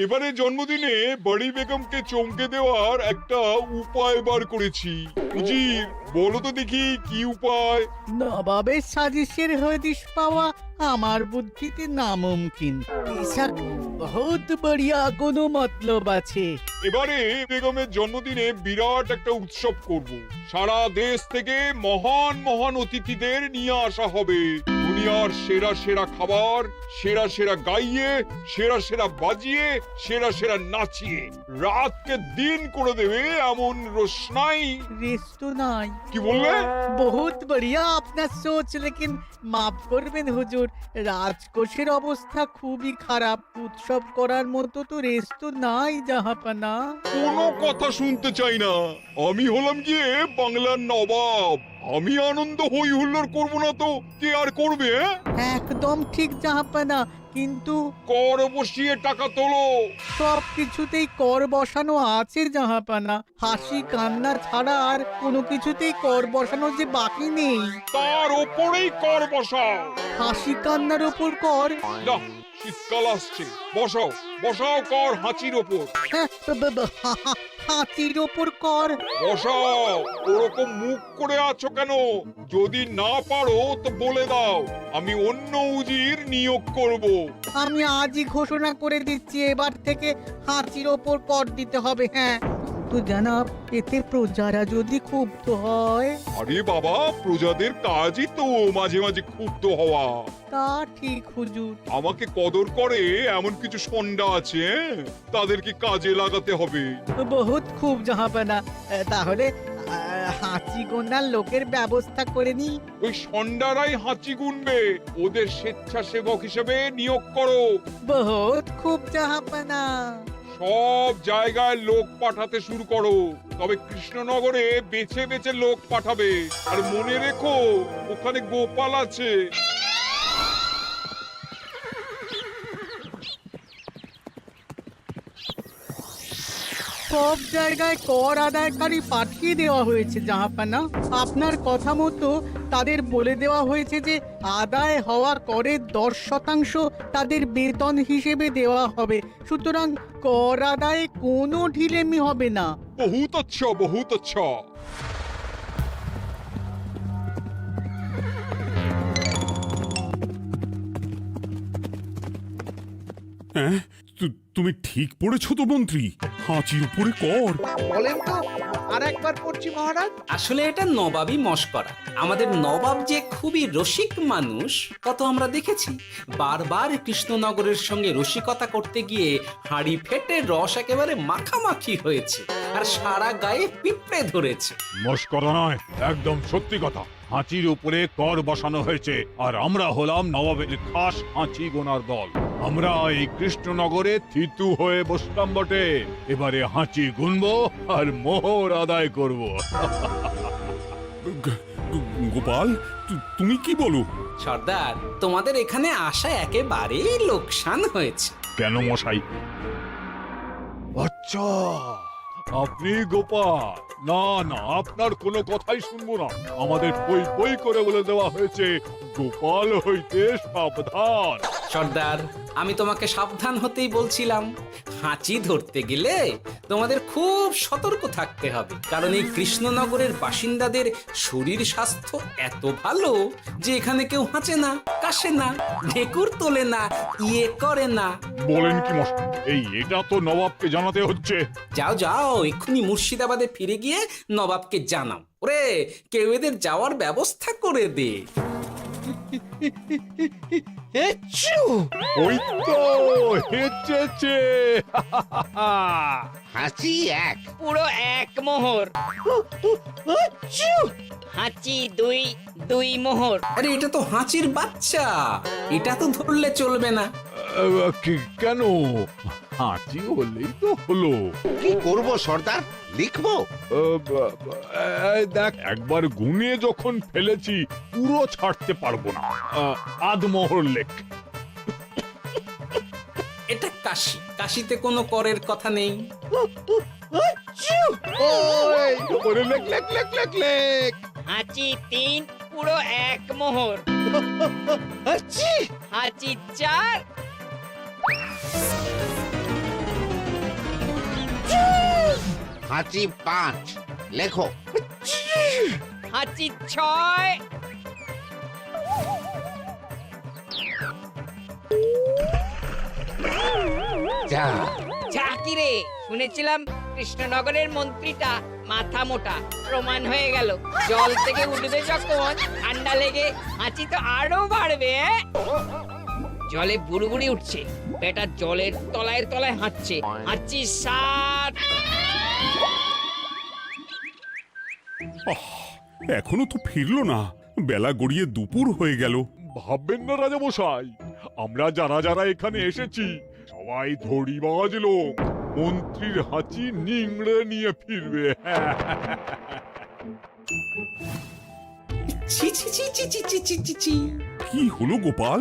এবারে জন্মদিনে বড়ি বেগমকে চমকে দেওয়ার একটা উপায় বার করেছি। উজির, বলো তো দেখি কি উপায়? নবাবের সাজিশের হদিশ পাওয়া আমার বুদ্ধিতে নামুমকিন। ইসাক বহুত বড়িয়া কোনো মতলব আছে। এবারে বেগমের জন্মদিনে বিরাট একটা উৎসব করব। সারা দেশ থেকে মহান মহান অতিথিদের নিয়ে আসা হবে। দুনিয়ার সেরা সেরা খাবার, সেরা সেরা গাইয়ে, সেরা সেরা বাজিয়ে, সেরা সেরা নাচিয়ে রাতকে দিন করে দেবে এমন রোশনাই। রেস্টো নাই। কি বললে? বহুত বড়িয়া আপনার সোচ, লেকিন মাফ করবেন হুজুর, রাজকোষের অবস্থা খুবই খারাপ। উৎসব করার মতো তো রেস্টো নাই জাহাপানা। কোনো কথা শুনতে চাই না। আমি হলাম গিয়ে বাংলার নবাব। আমি আনন্দ হই হুল্লোড় করবো না তো কে আর করবে? একদম ঠিক জাহাপানা, কিন্তু কর বসিয়ে টাকা তোলো। সব কিছুতেই কর বসানো আছে জাহাপানা। হাসি কান্না ছাড়া আর কোনো কিছুতেই কর বসানো যে বাকি নেই। তার ওপরেই কর বসাও। হাসি কান্নার ওপর কর? না, শীতকাল আসছে, বসাও বসাও কর হাঁচির ওপর। হ্যাঁ, হাতির ওপর কর? বসাও। ওরকম মুখ করে আছো কেন? যদি না পারো তো বলে দাও, আমি অন্য উজির নিয়োগ করব। আমি আজই ঘোষণা করে দিচ্ছি, এবার থেকে হাতির ওপর কর দিতে হবে। হ্যাঁ, তো জানাব, এতে প্রজারা যদি ক্ষুব্ধ হয়? আরে বাবা, প্রজাদের কাজই তো মাঝে মাঝে ক্ষুব্ধ হওয়া। তা ঠিক হুজুর। আমাকে কদর করে এমন কিছু সন্ডা আছে, তাদেরকে কাজে লাগাতে হবে। বহুত খুব জাহাপানা। তাহলে হাঁচি গোনার লোকের ব্যবস্থা করে নি। ওই সন্ডারাই হাঁচি গুনবে। ওদের স্বেচ্ছাসেবক হিসেবে নিয়োগ করো। বহুত খুব জাহাপানা। সব জায়গায় লোক পাঠাতে শুরু করো, তবে কৃষ্ণনগরে বেছে বেছে লোক পাঠাবে। আর মনে রেখো, ওখানে গোপাল আছে। সব জায়গায় কর আদায়কারী পাঠিয়ে দেওয়া হয়েছে জাহাপানা। আপনার কথা মতো তাদের বলে দেওয়া হয়েছে যে আদায় হওয়া করের 10% তাদের বেতন হিসেবে দেওয়া হবে। সুতরাং কর আদায়ে কোনো ঢিলেমি হবে না। বহুত আচ্ছা, বহুত আচ্ছা। হ্যাঁ, তুমি ঠিক পড়েছো তো মন্ত্রী? হাঁচির উপরে কর? বলেন তো, আর একবার পড়ছি মহারাজ। আসলে এটা নবাবই মশকরা। আমাদের নবাব যে খুবই রসিক মানুষ তা তো আমরা দেখেছি। বারবার কৃষ্ণনগরের সঙ্গে রসিকতা করতে গিয়ে হাঁড়ি ফেটে রস একেবারে মাখামাখি হয়েছে, আর সারা গায়ে পিঁপড়ে ধরেছে। মশকরা নয়, একদম সত্যি কথা। হাঁচির উপরে কর বসানো হয়েছে, আর আমরা হলাম নবাবের খাস হাঁচি গোনার দল। আমরা এই কৃষ্ণনগরে থিতু হয়ে বসলাম বটে। এবারে হাঁচি গুনবো আর মোহর আদায় করব। গোপাল, তুমি কি বলো? সর্দার, তোমাদের এখানে আসা একেবারেই লোকসান হয়েছে। কেন মশাই? আচ্ছা, আপনি গোপাল? না না, আপনার কোনো কথাই শুনবো না। আমাদের বই বই করে বলে দেওয়া হয়েছে, গোপাল হইতে সাবধান। সর্দার, আমি তোমাকে সাবধান হতেই বলছিলাম। হাঁচি ধরতে গেলে তোমাদের খুব সতর্ক থাকতে হবে, কারণ এই কৃষ্ণনগরের বাসিন্দাদের শরীর স্বাস্থ্য এত ভালো যে এখানে কেউ হাঁচে না, কাশে না, ঢেকুর তোলে না, ইয়ে করে না। বলেন কি মশাই? এটা তো নবাবকে জানাতে হচ্ছে। যাও যাও, এক্ষুনি মুর্শিদাবাদে ফিরে গিয়ে নবাবকে জানাও। ওরে, কেউ এদের যাওয়ার ব্যবস্থা করে দে। ওই তো হেঁচেছে। হাঁচি এক, পুরো এক মোহর। হাঁচি দুই, দুই মোহর। আরে, এটা তো হাঁচির বাচ্চা, এটা তো ধরলে চলবে না। কেন? হাঁচি হলেই তো হলো। কি করব সর্দার, লিখবো? দেখ, একবার গুনে যখন ফেলেছি পুরো ছাড়তে পারবো না। আধমোহর লেখ। এটা কাশি, কাশিতে কোনো করের কথা নেই। লেখ লেখ লেখ লেখ লেখ। হাঁচি তিন, পুরো এক মোহর। হাঁচি হাঁচি 4 হাঁচি 5 লেখো হাঁচি 6 যা যা কি রে শুনেছিলাম কৃষ্ণনগরের মন্ত্রীটা মাথা মোটা প্রমাণ হয়ে গেল জল থেকে উঠবে যখন ঠান্ডা লেগে হাঁচি তো আরো বাড়বে জলে বুড়ুবুড়ি উঠছে বেটা জলের তলায় তলায় হাঁটছে হাঁচি 7 এখনো তো ফিরলো না, বেলা গড়িয়ে দুপুর হয়ে গেল। ভাববেন না রাজামশাই, আমরা যারা যারা এখানে এসেছি সবাই ধড়িবাজ লোক, মন্ত্রীর হাঁচি নিংড়ে নিয়ে ফিরবে। ছি ছি ছি ছি ছি ছি ছি ছি ছি। কি হলো গোপাল?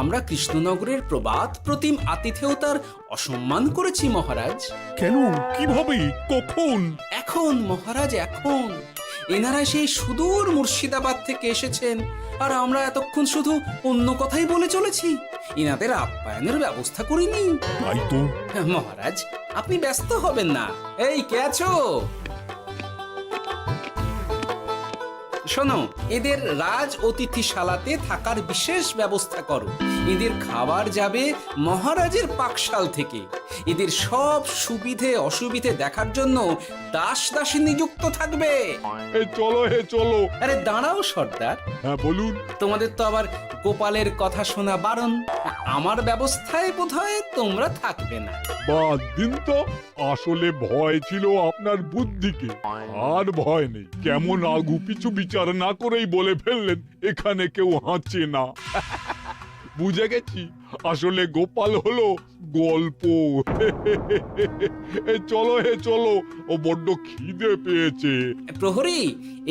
আমরা কৃষ্ণনগরের প্রবাদ প্রতিম আতিথেয়তার অসম্মান করেছি মহারাজ। কেন, কিভাবে, কখন? এখন মহারাজ এখন এনারা সেই সুদূর মুর্শিদাবাদ থেকে এসেছেন আর আমরা এতক্ষণ শুধু অন্য কথাই বলে চলেছি, এনাদের আপ্যায়নের ব্যবস্থা করিনি। তাই তো। মহারাজ আপনি ব্যস্ত হবেন না। এই কে আছো? শোনো, এদের রাজ অতিথিশালাতে থাকার বিশেষ ব্যবস্থা করো। এদের খাবার যাবে মহারাজের পাকশাল থেকে। এদের সব সুবিধে অসুবিধে দেখার জন্য দাস দাসী নিযুক্ত থাকবে। চলো হে চলো। আরে দাঁড়াও সর্দার, হ্যাঁ বলুন। তোমাদের তো আবার গোপালের কথা শোনা বারণ। আমার ব্যবস্থায় বোধহয় তোমরা থাকবে না। বাদ দিন তো, আসলে ভয় ছিল আপনার বুদ্ধিকে, আর ভয় নেই। কেমন আগু পিছু বিচার না করেই বলে ফেললেন এখানে কেউ হাঁচে না। বুঝে গেছি, আসলে গোপাল হলো গল্প। চলো হে চলো, ও বড্ড খিদে পেয়েছে। প্রহরী,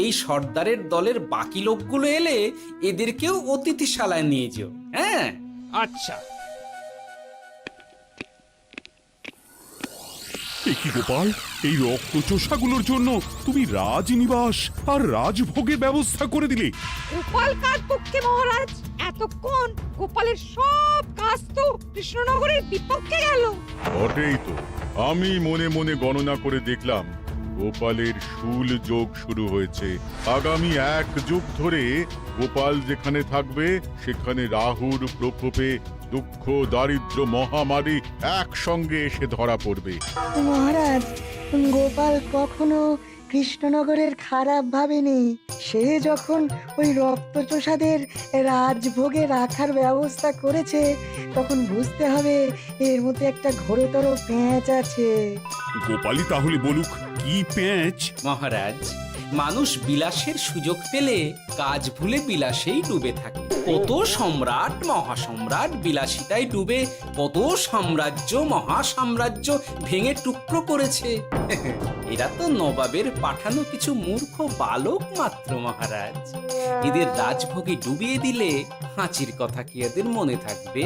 এই সর্দারের দলের বাকি লোকগুলো এলে এদেরকেও অতিথিশালায় নিয়ে যেও। হ্যাঁ আচ্ছা এ কি গোপাল, এই রক্তচোষাগুলোর জন্য তুমি রাজনিবাস আর রাজভোগের ব্যবস্থা করে দিলে? গোপাল কার পক্ষে মহারাজ? এতক্ষণ গোপালের সব কাজ তো কৃষ্ণনগরের বিপক্ষে গেল। বটেই তো, আমি মনে মনে গণনা করে দেখলাম গোপালের শুল যোগ শুরু হয়েছে। আগামী 1 যুগ ধরে গোপাল যেখানে থাকবে সেখানে রাহুর প্রকোপে দুঃখ দারিদ্র মহামারী একসঙ্গে এসে ধরা পড়বে। মহারাজ, গোপাল কখনো কৃষ্ণনগরের খারাপ ভাবেনি। সে যখন ওই রক্তচোষাদের রাজভোগে রাখার ব্যবস্থা করেছে তখন বুঝতে হবে এর মধ্যে একটা ঘোরতর প্যাঁচ আছে। গোপালই তাহলে বলুক কি প্যাঁচ। মহারাজ, মানুষ বিলাসের সুযোগ পেলে কাজ ভুলে বিলাসেই ডুবে থাকে। কত সম্রাট মহাসম্রাট বিলাসিতায় ডুবে কত সাম্রাজ্য মহাসাম্রাজ্য ভেঙে টুকরো করেছে। এরা তো নবাবের পাঠানো কিছু মূর্খ বালক মাত্র মহারাজ। এদের রাজভোগে ডুবিয়ে দিলে হাঁচির কথা কি এদের মনে থাকবে?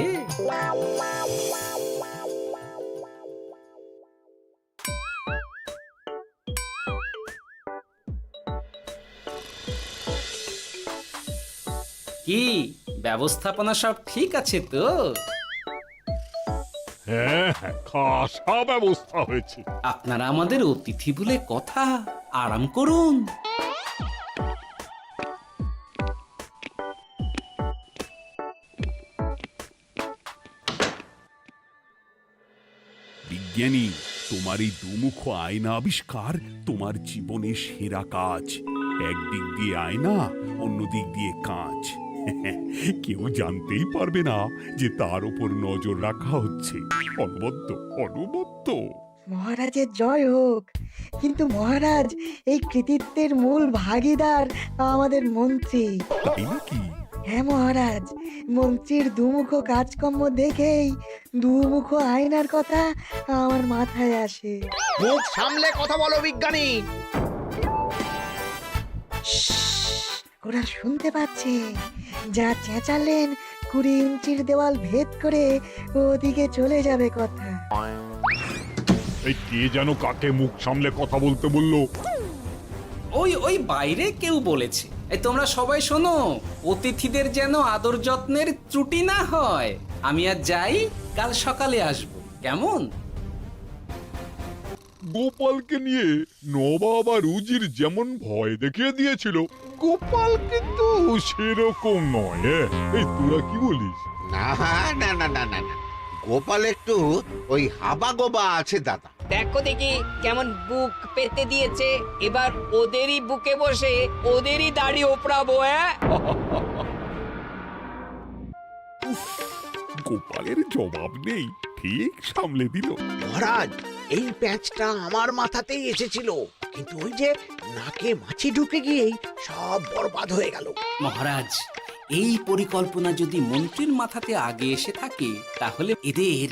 কি ব্যবস্থাপনা সব ঠিক আছে তো? হ্যাঁ হ্যাঁ, খাসা ব্যবস্থা হয়েছে। আপনারা আমাদের অতিথি বলে কথা, আরাম করুন। বিজ্ঞানী, তোমার এই দুমুখ আয়না আবিষ্কার তোমার জীবনের সেরা কাজ। একদিক দিয়ে আয়না, অন্য দিক দিয়ে কাঁচ। কেউ জানতেই পারবে না যে তার উপর নজর রাখা হচ্ছে। অনবদ্য অনবদ্য। মহারাজের জয় হোক। কিন্তু মহারাজ, এই কৃতিত্বের মূল ভাগীদার আমাদের মন্ত্রী। তাই নাকি? হ্যাঁ মহারাজ, মন্ত্রীর দুমুখ কাজকর্ম দেখেই দুমুখ আয়নার কথা আমার মাথায় আসে। মুখ সামলে কথা বলো বিজ্ঞানী। ওরা শুনতে পাচ্ছে। যা চেঁচালেন 20 ইঞ্চির দেওয়াল ভেদ করে ওদিকে চলে যাবে কথা। এই কে যেন কাকে মুখ সামলে কথা বলতে বললো? ওই ওই বাইরে কেউ বলেছে। এই তোমরা সবাই শোনো, অতিথিদের যেন আদর যত্নের ত্রুটি না হয়। আমি আর যাই, কাল সকালে আসব, কেমন? গোপালকে নিয়ে নবাব আর উজির যেমন ভয় দেখিয়ে দিয়েছিল, গোপাল কিন্তু সেরকম নয়। এই তোরা কি বলিস? না না না না না না, গোপাল একটু ওই হাবা গোবা আছে দাদা। দেখো দেখি কেমন বুক পেতে দিয়েছে, এবার ওদেরই বুকে বসে ওদেরই দাড়ি ওপরাবো। গোপালের জবাব নেই, ঠিক সামলে দিল। মহারাজ, এই প্যাঁচটা আমার মাথাতেই এসেছিল, কিন্তু ওই যে নাকে মাছি ঢুকে গিয়েই সব বরবাদ হয়ে গেল। মহারাজ, এই পরিকল্পনা যদি মন্ত্রীর মাথাতে আগে এসে থাকে, তাহলে এদের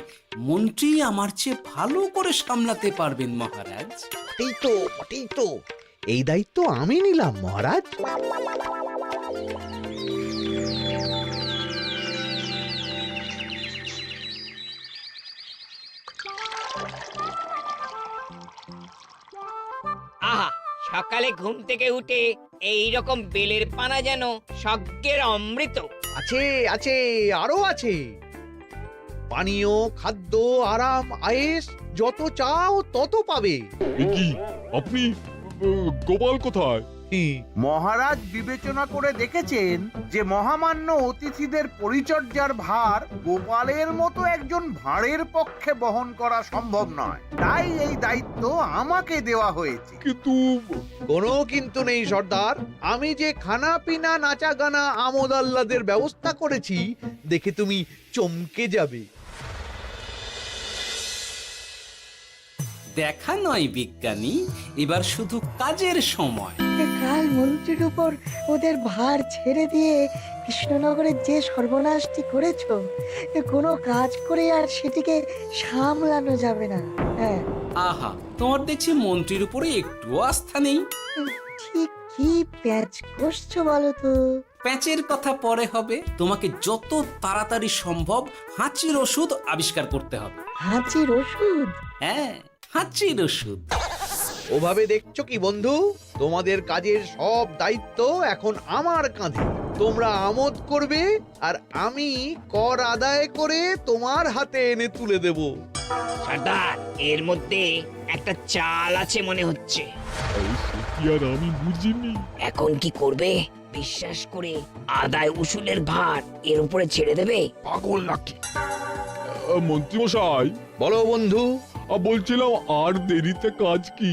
মন্ত্রী আমার চেয়ে ভালো করে সামলাতে পারবেন মহারাজ। বটেই তো, এই দায়িত্ব আমি নিলাম মহারাজ। আহা, সকালে ঘুম থেকে উঠে এই রকম বেলের পানা যেন স্বর্গের অমৃত। আছে আছে, আরো আছে। পানীয়, খাদ্য, আরাম, আয়েশ, যত চাও তত পাবে। এ কি, আপনি গোপাল কোথায়? মহারাজ বিবেচনা করে দেখেছেন যে মহামান্য অতিথিদের পরিচর্যার ভার গোপালের মতো একজন ভাঁড়ের পক্ষে বহন করা সম্ভব নয়, তাই এই দায়িত্ব আমাকে দেওয়া হয়েছে। কিন্তু কোনো কিন্তু নেই সর্দার, আমি যে খানা পিনা নাচা গানা আমোদ আহ্লাদের ব্যবস্থা করেছি দেখে তুমি চমকে যাবে। দেখা নয় বিজ্ঞানী, এবার শুধু কাজের সময়। কাল মন্ত্রীর উপর ওদের ভার ছেড়ে দিয়ে কৃষ্ণনগরের যে সর্বনাশটি করেছো, কোনো কাজ করে আর সেটিকে সামলানো যাবে না। হ্যাঁ, আহা, তোমার দেখছি মন্ত্রীর উপরে একটুও আস্থা নেই। ঠিক কি প্যাচ করছো বলো তো? প্যাচের কথা পরে হবে, তোমাকে যত তাড়াতাড়ি সম্ভব হাঁচির ওষুধ আবিষ্কার করতে হবে। হাঁচির ওষুধ? হ্যাঁ, হাঁচির ওষুধ। ওভাবে দেখছো কি বন্ধু, তোমাদের কাজের সব দায়িত্ব এখন আমার কাঁধে। তোমরা আমোদ করবে আর আমি কর আদায় করে তোমার হাতে এনে তুলে দেব। সর্দার, এর মধ্যে একটা চাল আছে মনে হচ্ছে। কি আর আমি বুঝিনি। এখন কি করবে? বিশ্বাস করে আদায় উসুলের ভার এর উপরে ছেড়ে দেবে? পাগল নাকি? মন্ত্রী মশাই, বলো বন্ধু। বলছিলাম আর দেরিতে কাজ কি?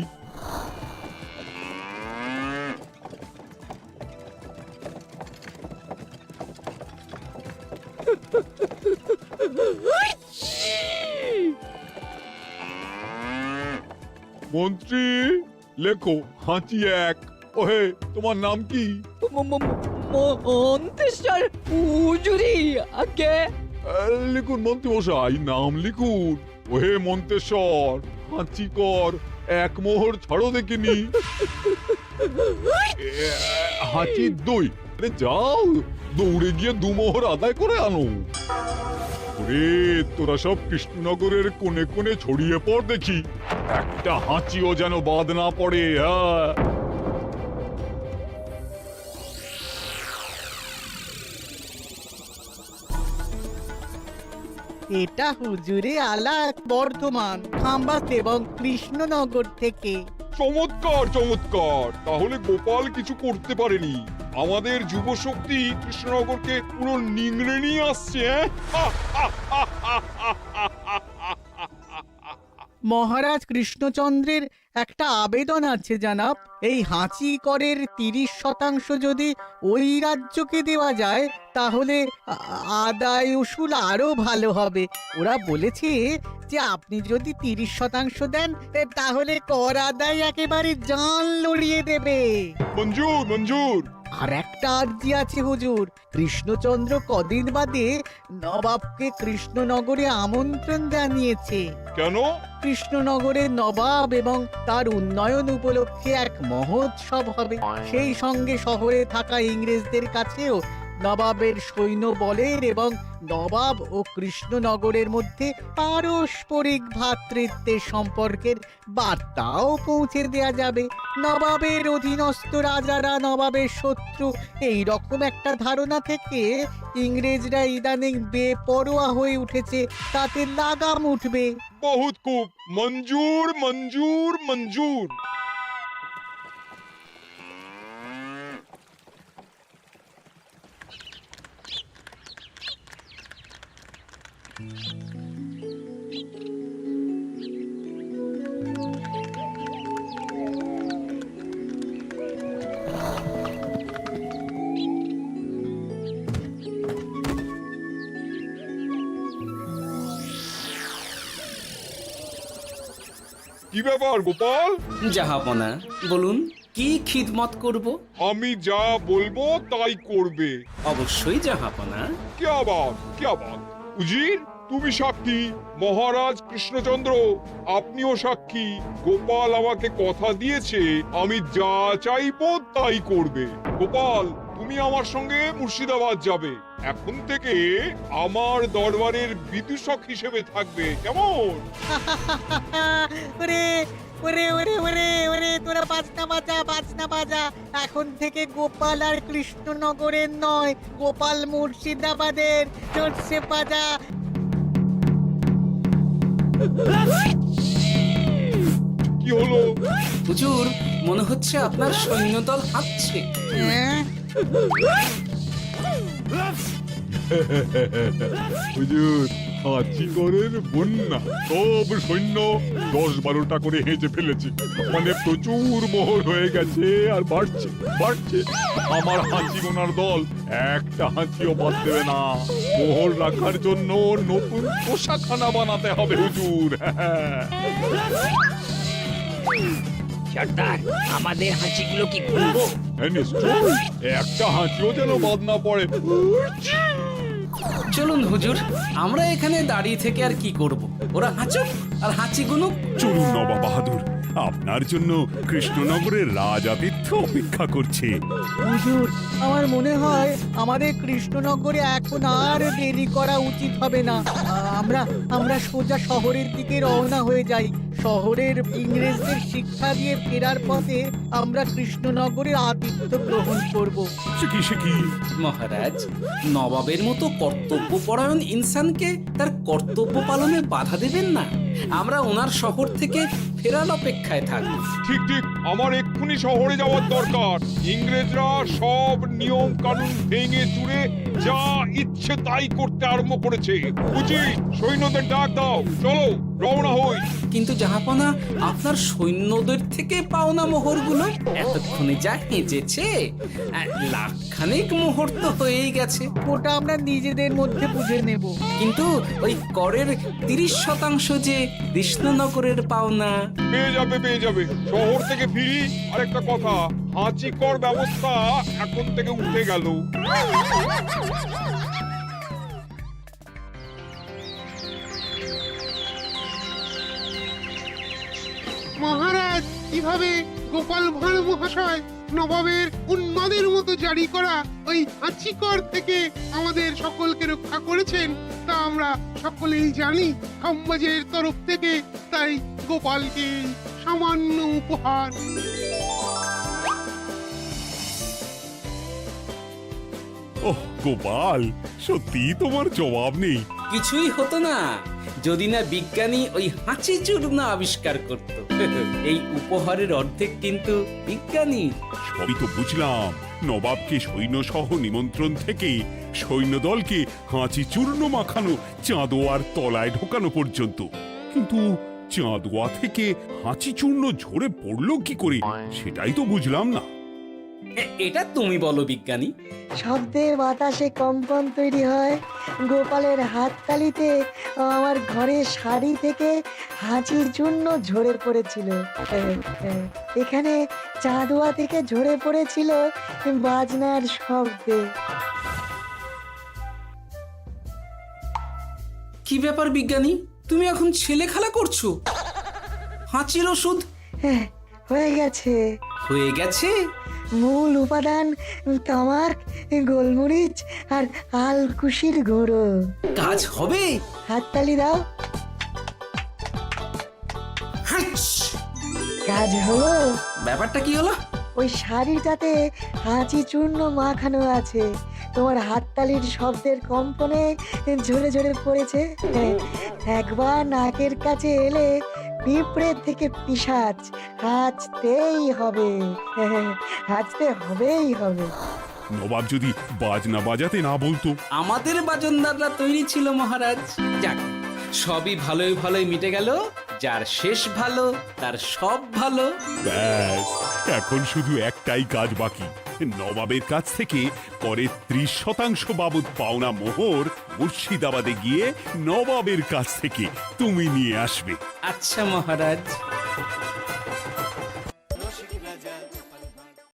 মন্ত্রী, লেখো হাঁচি এক। ওহে, তোমার নাম কি? মন্ত্রেশ্বর উজুরি আগে। লিখুন মন্ত্রী মশাই, নাম লিখুন। ওহে মন্তেশ্বর, হাঁচি কর, এক মোহর ছাড়ো দেখিনি। হাঁচি দুই। আরে যাও, দৌড়ে গিয়ে দু মোহর আদায় করে আনো। ওরে, তোরা সব কৃষ্ণনগরের কোণে কোণে ছড়িয়ে পড় দেখি, একটা হাঁচিও যেন বাদ না পড়ে। হ্যাঁ, এটা হুজুরে আলাক বর্ধমান, খাম্বাস এবং কৃষ্ণনগর থেকে। চমৎকার চমৎকার। তাহলে গোপাল কিছু করতে পারেনি, আমাদের যুব শক্তি কৃষ্ণনগরকে পুরো নিংড়ে নিয়ে আসছে। মহারাজ কৃষ্ণচন্দ্রের একটা আবেদন আছে জানাব। এই হাঁচি করের 30% যদি ওই রাজ্যকে দেওয়া যায়, তাহলে আদায় উসুল আরো ভালো হবে। ওরা বলেছে যে আপনি যদি 30% দেন, তাহলে কর আদায় একেবারে জান লড়িয়ে দেবে। মঞ্জুর মঞ্জুর। আর একটা আর্জি আছে হুজুর, কৃষ্ণচন্দ্র কদিন বাদে নবাবকে কৃষ্ণনগরে আমন্ত্রণ জানিয়েছে। কেন? কৃষ্ণনগরের নবাব এবং তার উন্নয়ন উপলক্ষে এক মহোৎসব হবে। সেই সঙ্গে শহরে থাকা ইংরেজদের কাছেও নবাবের সৈন্য বলের এবং নবাব ও কৃষ্ণনগরের মধ্যে পারস্পরিক ভ্রাতৃত্বের সম্পর্কের বার্তাও পৌঁছে দেয়া যাবে। নবাবের অধীনস্থ রাজারা নবাবের শত্রু, এই রকম একটা ধারণা থেকে ইংরেজরা ইদানিং বেপরোয়া হয়ে উঠেছে, তাতে লাগাম উঠবে। বহুত খুব, মঞ্জুর মঞ্জুর মঞ্জুর। কি ব্যাপার গোপাল? জাহাপনা বলুন, কি খিদমত করব? আমি যা বলবো তাই করবে। অবশ্যই জাহাপনা। क्या बात উজির, তুমি সাক্ষী, মহারাজ কৃষ্ণচন্দ্র আপনিও সাক্ষী। গোপাল আমাকে কথা দিয়েছে আমি যা চাইবো তাই করবে। গোপাল, তুমি আমার সঙ্গে মুর্শিদাবাদ যাবে। এখন থেকে আমার দরবারের বিদূষক হিসেবে থাকবে, কেমন? ওরে ওরে ওরে ওরে ওরে, তোরা বাজনা বাজা। এখন থেকে গোপাল আর কৃষ্ণনগরের নয়, গোপাল মুর্শিদাবাদের। চড়ছে বাজা। কি হলো? হুজুর, মনে হচ্ছে আপনার সৈন্যদল হাঁটছে। হ্যাঁ? হুজুর, হাঁচিগড়ের বন্যা, সব সৈন্য 10-12টা করে হেঁচে ফেলেছে। মানে প্রচুর মোহর হয়ে গেছে আর বাড়ছে বাড়ছে। আমার হাঁচি গোনার দল একটা হাঁচিও বাদ দেবে না। মোহর রাখার জন্য নতুন পোশাকখানা বানাতে হবে হুজুর। সর্দার, আমাদের হাঁচিগুলো কি খুলবো? হ্যাঁ, নিশ্চয়, একটা হাঁচিও যেন বাদ না পড়ে। চলুন হুজুর, আমরা এখানে দাঁড়িয়ে থেকে আর কি করব? ওরা হাঁচুক আর হাঁচি গুনুক। চলুন নবাব বাহাদুর, আপনার জন্য কৃষ্ণনগরের রাজাতীর্থ অপেক্ষা করছে। হুজুর, আমার মনে হয় আমাদের কৃষ্ণনগরে এখন আর দেরি করা উচিত হবে না। আমরা সোজা শহরের দিকে রওনা হয়ে যাই। শহরের ইংরেজদের শিক্ষা দিয়ে ফেরার পথে আমরা কৃষ্ণনগরের আতিথ্য গ্রহণ করব। সে কি? মহারাজ, নবাবের মতো কর্তব্যপরায়ণ ইনসানকে তার কর্তব্য পালনে বাধা দেবেন না। আমরা ওনার শহর থেকে ফেরার অপেক্ষায় থাকব। ঠিক, আমার এক্ষুনি শহরে যাওয়ার দরকার। ইংরেজরা সব নিয়ম কানুন ভেঙে চুরে যা ইচ্ছে তাই করতে আরম্ভ করেছে। উচিত সৈন্যদের ডাক দাও, চলো রওনা হই। কিন্তু জাহাপনা, আপনার সৈন্যদের থেকে পাওনা মোহরগুলো এতক্ষণে যা হেঁচেছে, লাখখানেক মোহর তো হয়েই গেছে। ওটা আমরা নিজেদের মধ্যে বুঝে নেব। কিন্তু ওই করের 30% যে কৃষ্ণনগরের পাওনা। পেয়ে যাবে। শহর থেকে ফিরি। আরেকটা কথা, হাঁচি কর ব্যবস্থা এখন থেকে উঠে গেল। মহারাজ, কিভাবে গোপাল ভাঁড় মহাশয় নবাবের উন্মাদের মতো জারি করা ওই হাঁচিকর থেকে আমাদের সকলকে রক্ষা করেছেন তা আমরা সকলেই জানি। খাম্বাজের তরফ থেকে তাই গোপালকে সামান্য উপহার। ওহ গোপাল, সত্যি তোমার জবাব নেই। কিছুই হতো না যদি না বিজ্ঞানী ওই হাঁচি চূর্ণ আবিষ্কার করত। এই উপহারের অর্ধেক কিন্তু বিজ্ঞানী। সবই তো বুঝলাম, নবাবকে সৈন্য সহ নিমন্ত্রণ থেকে সৈন্যদলকে হাঁচি চূর্ণ মাখানো, চাঁদোয়ার তলায় ঢোকানো পর্যন্ত। কিন্তু চাঁদোয়া থেকে হাঁচি চূর্ণ ঝরে পড়লো কি করে, সেটাই তো বুঝলাম না। এটা তুমি বলো বিজ্ঞানী। শব্দের বাতাসে কম্পন তৈরি হয়। গোপালের হাততালিতে আমার ঘরের শাড়ি থেকে হাঁচির জন্য ঝরে পড়েছিল। এখানে চাঁদোয়া থেকে ঝরে পড়েছিল বাজনার শব্দে। কি ব্যাপার বিজ্ঞানী, তুমি এখন ছেলে খেলা করছো? হাঁচির ওষুধ হয়ে গেছে। হয়ে গেছে। মূল উপাদান তামাক, গোলমরিচ আর আলকুশির গুঁড়ো। কাজ হবে। হাততালি দাও। হাঁচ! কাজ হলো। ব্যাপারটা কি হলো? ওই শাড়িটাতে হাঁচি চূর্ণ মাখানো আছে, তোমার হাততালির শব্দের কম্পনে ঝরে ঝরে পড়েছে। একবার নাকের কাছে এলে পিঁপড়ের থেকে পিশাচ, হাঁচতেই হবে, হাঁচতে হবেই হবে। নবাব যদি বাজনা বাজাতে না বলতো। আমাদের বাজনদাররা তৈরি ছিল মহারাজ। যাক, সবই ভালোই ভালোই মিটে গেল। যার শেষ ভালো তার সব ভালো। ব্যাস, এখন শুধু একটাই কাজ বাকি। নবাবের কাছ থেকে পরে 30% বাবদ পাওনা মোহর মুর্শিদাবাদে গিয়ে নবাবের কাছ থেকে তুমি নিয়ে আসবে। আচ্ছা মহারাজ।